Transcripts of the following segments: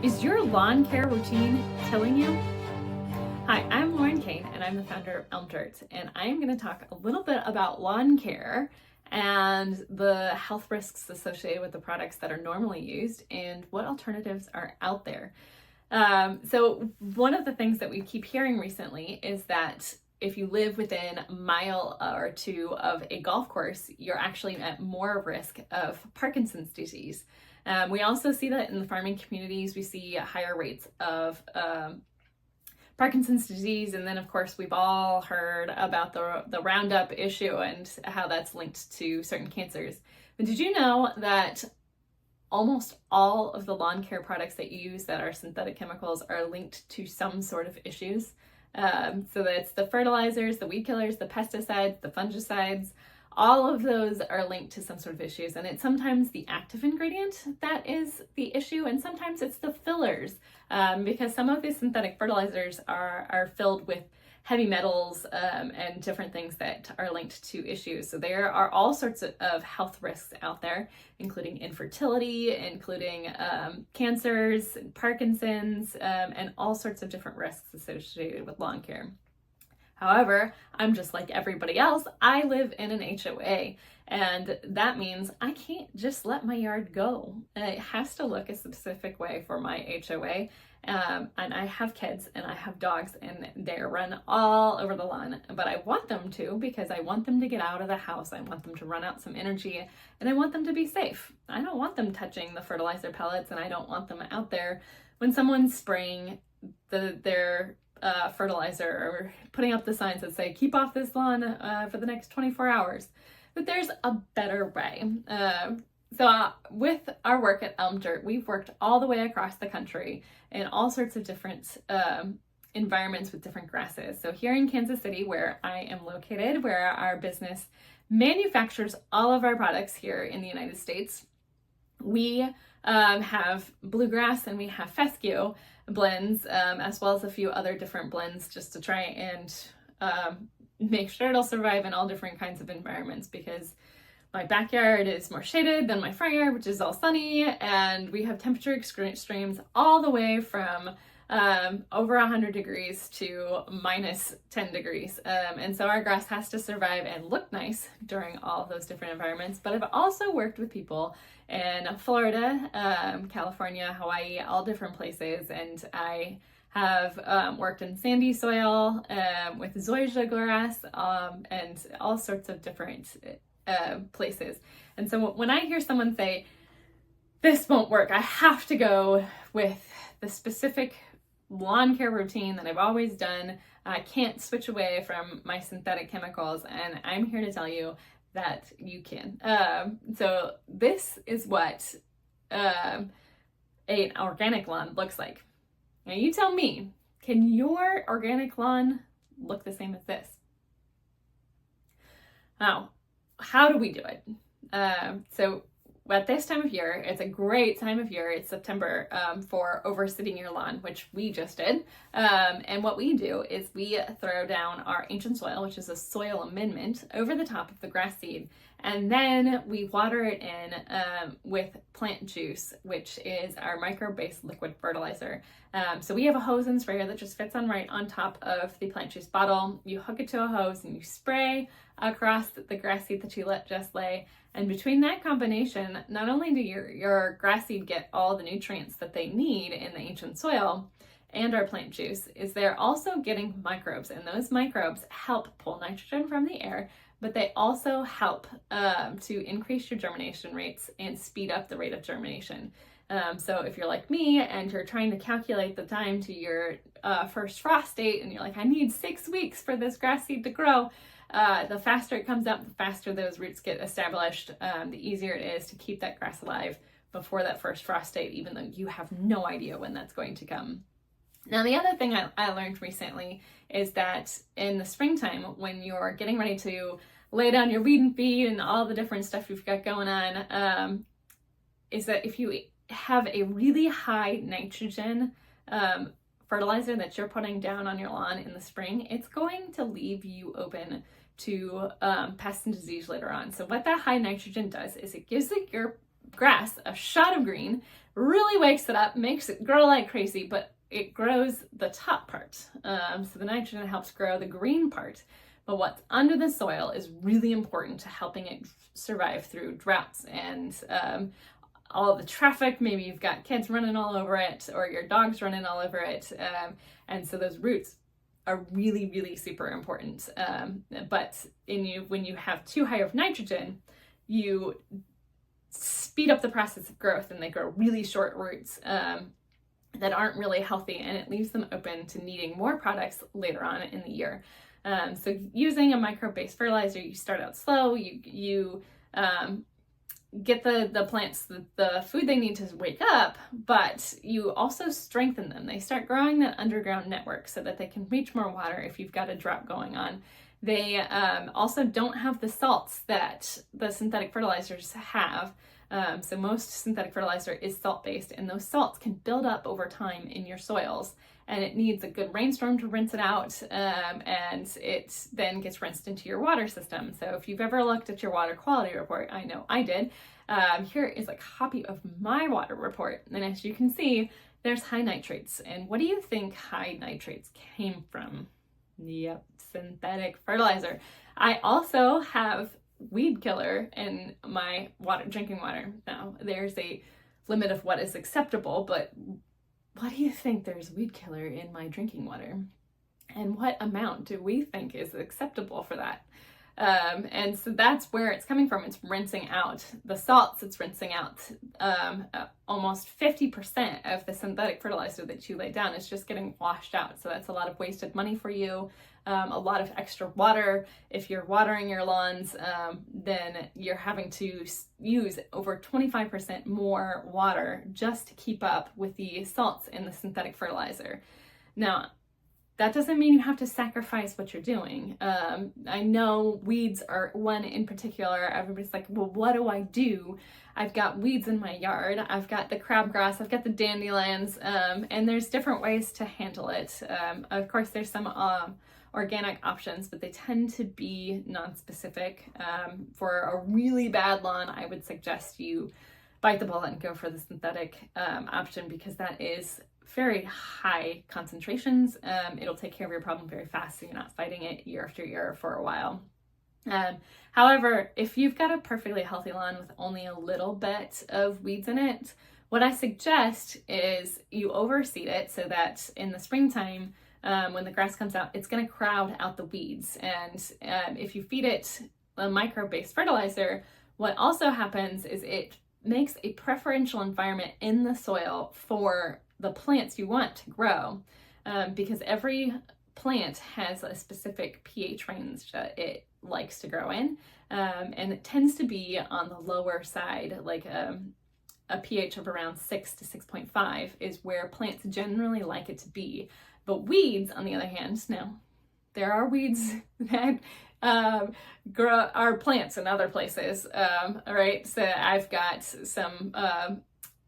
Is your lawn care routine killing you? Hi, I'm Lauren Kane, and I'm the founder of Elm Dirt, and I'm going to talk a little bit about lawn care and the health risks associated with the products that are normally used and what alternatives are out there. So one of the things that we keep hearing recently is that if you live within a mile or two of a golf course, you're actually at more risk of Parkinson's disease. We also see that in the farming communities. We see higher rates of Parkinson's disease, and then of course we've all heard about the Roundup issue and how that's linked to certain cancers. But did you know that almost all of the lawn care products that you use that are synthetic chemicals are linked to some sort of issues? So that's the fertilizers, the weed killers, the pesticides, the fungicides. All of those are linked to some sort of issues, and it's sometimes the active ingredient that is the issue, and sometimes it's the fillers, because some of these synthetic fertilizers are filled with heavy metals and different things that are linked to issues. So there are all sorts of health risks out there, including infertility, including cancers, Parkinson's, and all sorts of different risks associated with lawn care. However, I'm just like everybody else. I live in an HOA, and that means I can't just let my yard go. It has to look a specific way for my HOA. And I have kids and I have dogs, and they run all over the lawn, but I want them to because I want them to get out of the house. I want them to run out some energy, and I want them to be safe. I don't want them touching the fertilizer pellets, and I don't want them out there when someone's spraying their fertilizer or putting up the signs that say keep off this lawn for the next 24 hours. But there's a better way. So with our work at Elm Dirt, we've worked all the way across the country in all sorts of different environments with different grasses. So here in Kansas City, where I am located, where our business manufactures all of our products here in the United States, we have bluegrass and we have fescue blends, as well as a few other different blends, just to try and make sure it'll survive in all different kinds of environments, because my backyard is more shaded than my front yard, which is all sunny, and we have temperature extremes all the way from over 100 degrees to minus 10 degrees. And so our grass has to survive and look nice during all of those different environments. But I've also worked with people in Florida, California, Hawaii, all different places. And I have worked in sandy soil with zoysia grass and all sorts of different places. And so when I hear someone say, this won't work, I have to go with the specific lawn care routine that I've always done, I can't switch away from my synthetic chemicals, and I'm here to tell you that you can. So this is what an organic lawn looks like. Now you tell me, can your organic lawn look the same as this? Now, how do we do it? So at this time of year, it's a great time of year, it's September, for overseeding your lawn, which we just did. And what we do is we throw down our ancient soil, which is a soil amendment, over the top of the grass seed. And then we water it in with plant juice, which is our microbe-based liquid fertilizer. So we have a hose and sprayer that just fits on right on top of the plant juice bottle. You hook it to a hose and you spray across the grass seed that you let just lay. And between that combination, not only do your grass seed get all the nutrients that they need in the ancient soil and our plant juice, is they're also getting microbes, and those microbes help pull nitrogen from the air, but they also help to increase your germination rates and speed up the rate of germination. So if you're like me and you're trying to calculate the time to your first frost date, and you're like, I need 6 weeks for this grass seed to grow, the faster it comes up, the faster those roots get established, the easier it is to keep that grass alive before that first frost date, even though you have no idea when that's going to come. Now, the other thing I learned recently is that in the springtime, when you're getting ready to lay down your weed and feed and all the different stuff you've got going on, is that if you have a really high nitrogen fertilizer that you're putting down on your lawn in the spring, it's going to leave you open to pests and disease later on. So what that high nitrogen does is it gives your grass a shot of green really wakes it up, makes it grow like crazy, but it grows the top part. So the nitrogen helps grow the green part. But what's under the soil is really important to helping it survive through droughts and all of the traffic. Maybe you've got kids running all over it, or your dog's running all over it. And so those roots are really, really super important. But when you have too high of nitrogen, you speed up the process of growth, and they grow really short roots that aren't really healthy, and it leaves them open to needing more products later on in the year. So using a microbe-based fertilizer, you start out slow, you get the plants the food they need to wake up, but you also strengthen them. They start growing that underground network so that they can reach more water if you've got a drought going on. They also don't have the salts that the synthetic fertilizers have. So most synthetic fertilizer is salt-based, and those salts can build up over time in your soils, and it needs a good rainstorm to rinse it out, and it then gets rinsed into your water system. So if you've ever looked at your water quality report, I know I did, here is a copy of my water report, and as you can see, there's high nitrates. And what do you think high nitrates came from? Yep, synthetic fertilizer. I also have weed killer in my drinking water. Now, there's a limit of what is acceptable, but what do you think there's weed killer in my drinking water? And what amount do we think is acceptable for that? And so that's where it's coming from. It's rinsing out the salts. It's rinsing out almost 50% of the synthetic fertilizer that you lay down is just getting washed out. So that's a lot of wasted money for you, a lot of extra water. If you're watering your lawns, then you're having to use over 25% more water just to keep up with the salts in the synthetic fertilizer. Now, that doesn't mean you have to sacrifice what you're doing. I know weeds are one in particular. Everybody's like, well, what do I do? I've got weeds in my yard. I've got the crabgrass. I've got the dandelions. And there's different ways to handle it. Of course, there's some organic options, but they tend to be non-specific. For a really bad lawn, I would suggest you bite the bullet and go for the synthetic option, because that is very high concentrations. It'll take care of your problem very fast, so you're not fighting it year after year for a while. However, if you've got a perfectly healthy lawn with only a little bit of weeds in it, what I suggest is you overseed it so that in the springtime, when the grass comes out, it's going to crowd out the weeds. And if you feed it a microbe-based fertilizer, what also happens is it makes a preferential environment in the soil for the plants you want to grow, because every plant has a specific pH range that it likes to grow in, and it tends to be on the lower side, like a pH of around 6 to 6.5 is where plants generally like it to be. But weeds, on the other hand, now there are weeds that grow our plants in other places, right? So I've got some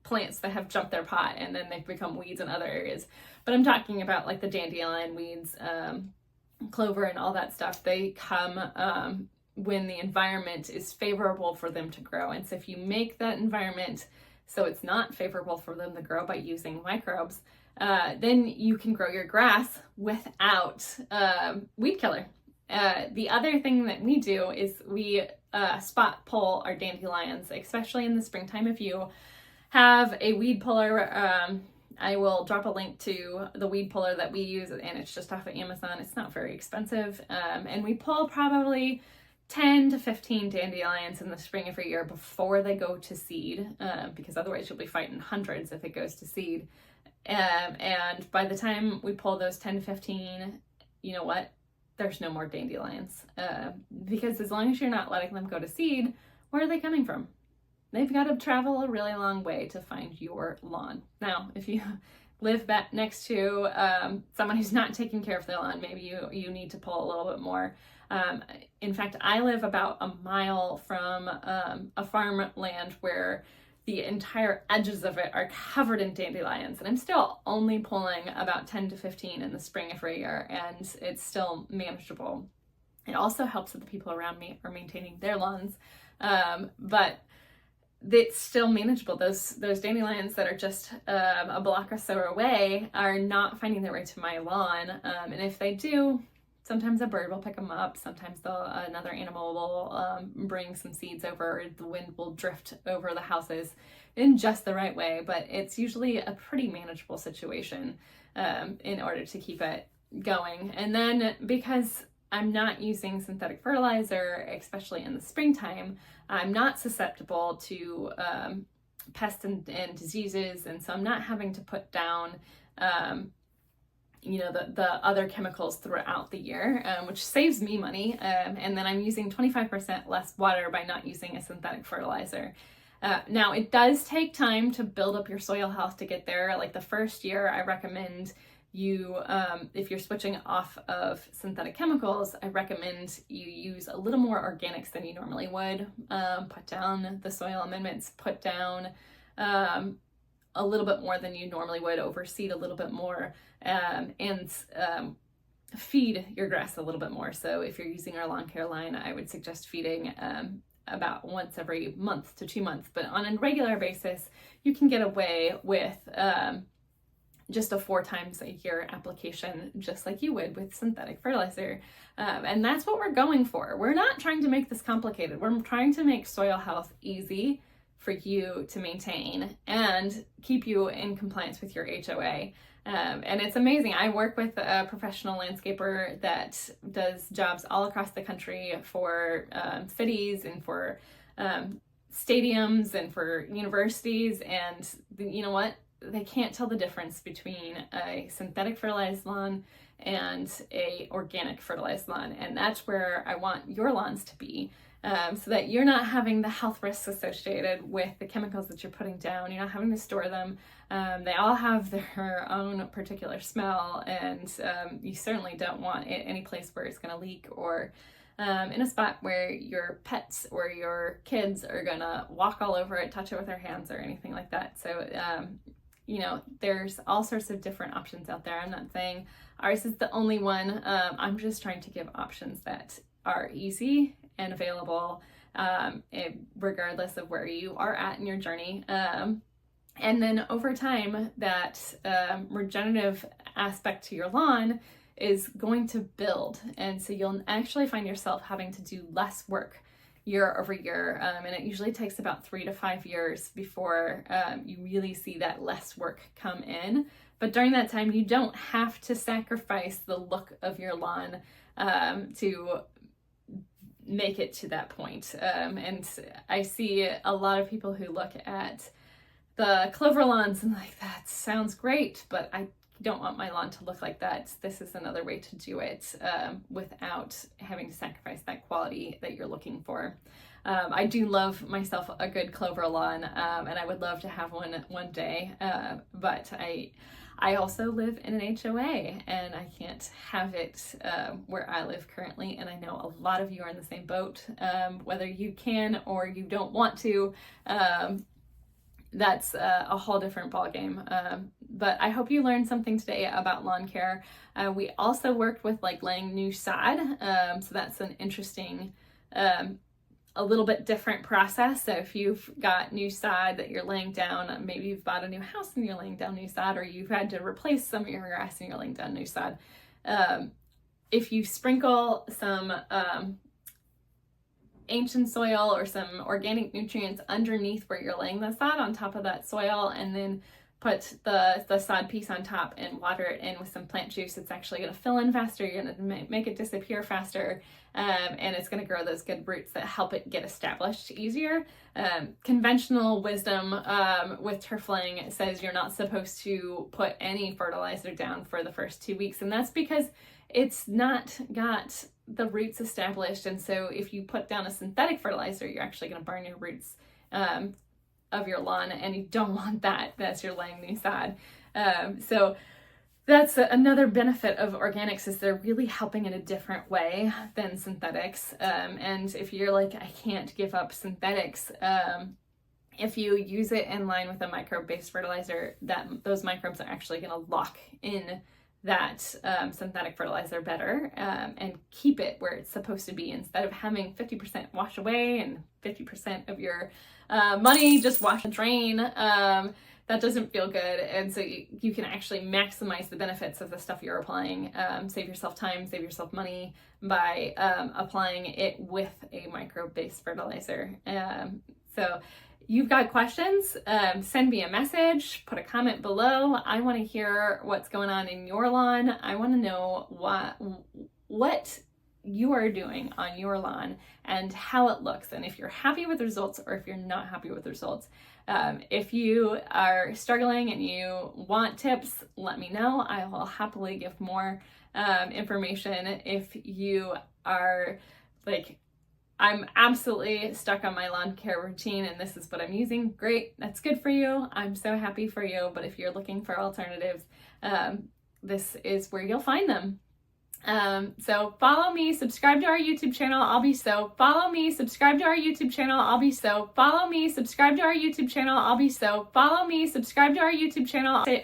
plants that have jumped their pot and then they've become weeds in other areas. But I'm talking about like the dandelion weeds, clover and all that stuff. They come when the environment is favorable for them to grow. And so if you make that environment so it's not favorable for them to grow by using microbes, then you can grow your grass without weed killer. The other thing that we do is we spot pull our dandelions, especially in the springtime. If you have a weed puller, I will drop a link to the weed puller that we use, and it's just off of Amazon. It's not very expensive, and we pull probably 10 to 15 dandelions in the spring every year before they go to seed, because otherwise you'll be fighting hundreds if it goes to seed. And by the time we pull those 10 to 15, you know what? There's no more dandelions, because as long as you're not letting them go to seed, where are they coming from? They've got to travel a really long way to find your lawn. Now, if you live next to someone who's not taking care of their lawn, maybe you need to pull a little bit more. In fact, I live about a mile from a farmland where the entire edges of it are covered in dandelions, and I'm still only pulling about 10 to 15 in the spring every year, and it's still manageable. It also helps that the people around me are maintaining their lawns, but it's still manageable. Those dandelions that are just a block or so away are not finding their way to my lawn. And if they do, sometimes a bird will pick them up. Sometimes another animal will bring some seeds over. The wind will drift over the houses in just the right way. But it's usually a pretty manageable situation in order to keep it going. And then because I'm not using synthetic fertilizer, especially in the springtime, I'm not susceptible to pests and diseases, and so I'm not having to put down, the other chemicals throughout the year, which saves me money. And then I'm using 25% less water by not using a synthetic fertilizer. Now, it does take time to build up your soil health to get there. Like the first year, I recommend you, if you're switching off of synthetic chemicals, I recommend you use a little more organics than you normally would. Put down the soil amendments, put down a little bit more than you normally would, overseed a little bit more, and feed your grass a little bit more. So if you're using our lawn care line, I would suggest feeding about once every month to 2 months. But on a regular basis, you can get away with just a 4 times a year application, just like you would with synthetic fertilizer. And that's what we're going for. We're not trying to make this complicated. We're trying to make soil health easy for you to maintain and keep you in compliance with your HOA. And it's amazing. I work with a professional landscaper that does jobs all across the country for cities and for stadiums and for universities. And you know what? They can't tell the difference between a synthetic fertilized lawn and a organic fertilized lawn. And that's where I want your lawns to be, so that you're not having the health risks associated with the chemicals that you're putting down. You're not having to store them. They all have their own particular smell, and you certainly don't want it any place where it's going to leak, or in a spot where your pets or your kids are going to walk all over it, touch it with their hands or anything like that. So there's all sorts of different options out there. I'm not saying ours is the only one. I'm just trying to give options that are easy and available, regardless of where you are at in your journey. And then over time, that regenerative aspect to your lawn is going to build. And so you'll actually find yourself having to do less work year over year, and it usually takes about 3 to 5 years before you really see that less work come in. But during that time, you don't have to sacrifice the look of your lawn to make it to that point. And I see a lot of people who look at the clover lawns and like, that sounds great, but I don't want my lawn to look like that. This is another way to do it without having to sacrifice that quality that you're looking for. I do love myself a good clover lawn, and I would love to have one day, but I also live in an HOA, and I can't have it where I live currently, and I know a lot of you are in the same boat. Whether you can or you don't want to, that's a whole different ballgame. But I hope you learned something today about lawn care. We also worked with laying new sod. So that's an interesting, a little bit different process. So if you've got new sod that you're laying down, maybe you've bought a new house and you're laying down new sod, or you've had to replace some of your grass and you're laying down new sod. If you sprinkle some ancient soil or some organic nutrients underneath where you're laying the sod on top of that soil, and then put the sod piece on top and water it in with some plant juice, it's actually going to fill in faster. You're going to make it disappear faster, and it's going to grow those good roots that help it get established easier. Conventional wisdom with turf laying says you're not supposed to put any fertilizer down for the first 2 weeks, and that's because it's not got the roots established. And so if you put down a synthetic fertilizer, you're actually going to burn your roots of your lawn, and you don't want that as you're laying new sod. So that's another benefit of organics, is they're really helping in a different way than synthetics. And if you're like, I can't give up synthetics, if you use it in line with a microbe-based fertilizer, those microbes are actually going to lock in that synthetic fertilizer better and keep it where it's supposed to be, instead of having 50% wash away and 50% of your money just wash and drain. That doesn't feel good. And so you can actually maximize the benefits of the stuff you're applying, save yourself time, save yourself money by applying it with a microbe-based fertilizer. So you've got questions, send me a message, put a comment below. I want to hear what's going on in your lawn. I want to know what you are doing on your lawn and how it looks, and if you're happy with the results or if you're not happy with the results. If you are struggling and you want tips, let me know. I will happily give more information. If you are like, I'm absolutely stuck on my lawn care routine and this is what I'm using, great, that's good for you. I'm so happy for you. But if you're looking for alternatives, this is where you'll find them. So follow me, subscribe to our YouTube channel. Follow me, subscribe to our YouTube channel.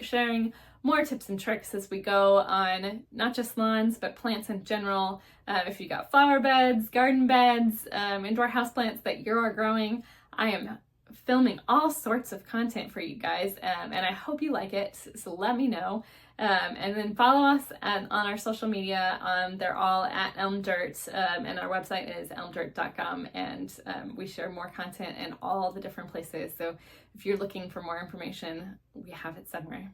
Sharing more tips and tricks as we go on not just lawns, but plants in general. If you got flower beds, garden beds, indoor houseplants that you're growing, I am filming all sorts of content for you guys, and I hope you like it, so let me know. And then follow us on our social media. They're all at Elm Dirt, and our website is elmdirt.com, and we share more content in all the different places. So if you're looking for more information, we have it somewhere.